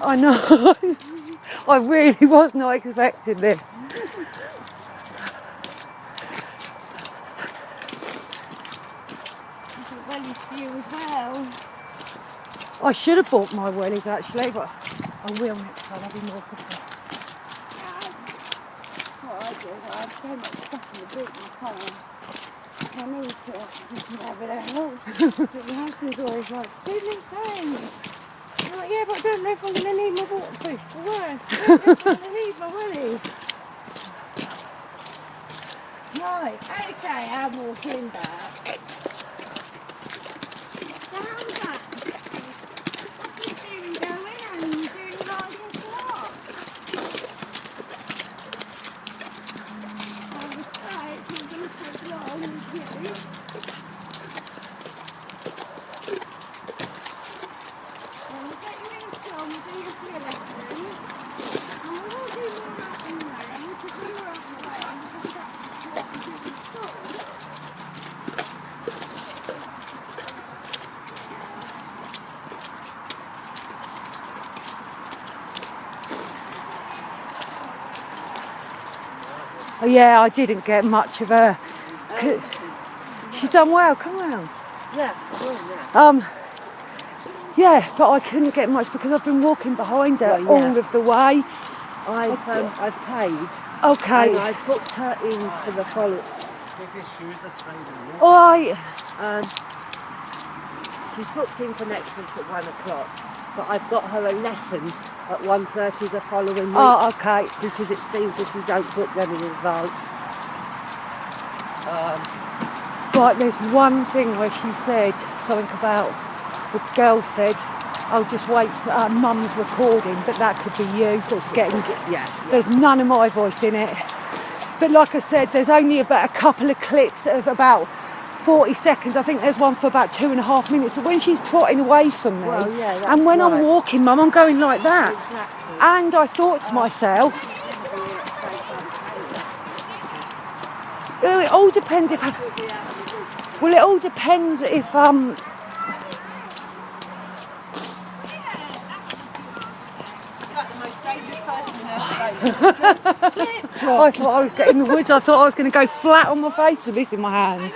I know. I really was not expecting this. Wellies for you as well. I should have bought my wellies actually, but I will next time. I'll be more prepared. What I do is I have so much stuff in the boot in the car. I need to have it out. But my husband's always like, goodness sakes. I'm like, yeah, but I don't know if I'm going to need my waterproofs for work. I don't know if I'm going to need my wellies. Right, okay, I'm walking back. Down back. What are you doing going and you doing like this what? I would say it's not going to take long with you. Then we'll get you in a film, we'll do your fear lessons. And we will do more up in the lane, because when we're up in the lane, we'll just practice what we do in school. Oh, yeah, I didn't get much of her. She's done well. Come round. Yeah, well, yeah. Yeah, but I couldn't get much because I've been walking behind her Well, yeah. all of the way. I've paid. Okay. And I booked her in for the following. All right. She's booked in for next week at 1 o'clock, but I've got her a lesson at 1:30 the following week. Oh, okay. Because it seems if you don't book them in advance. Right, there's one thing where she said something about, the girl said, I'll just wait for mum's recording, but that could be you. Yeah. There's none of my voice in it. But like I said, there's only about a couple of clips of about 40 seconds. I think there's one for about 2.5 minutes. But when she's trotting away from me, Well, yeah, that's and when right. I'm walking, Mum, I'm going like that. Exactly. And I thought to myself, it all depends if... Well, it all depends if... I thought I was getting in the woods. I thought I was going to go flat on my face with this in my hand.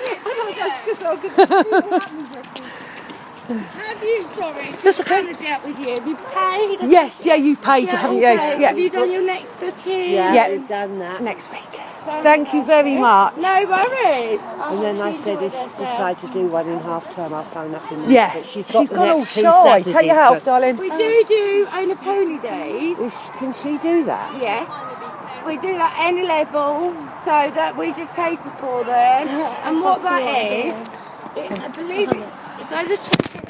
Have you, sorry, That's okay. out with you? Have you paid? Yes, yeah, you paid, haven't you? Okay. Yeah. Have you done your next booking? Yeah. We've done that. Next week. Thank you very much. No worries. Oh, And then I said if you decide to do one in half term, I'll phone up in Yeah, but she's she's got gone the all next 2 shy. Saturdays, Take your hat off, so- darling. We do own a pony days. Can she do that? Yes. We do that N level so that we just cater for them. And what that is, I believe it's either 26th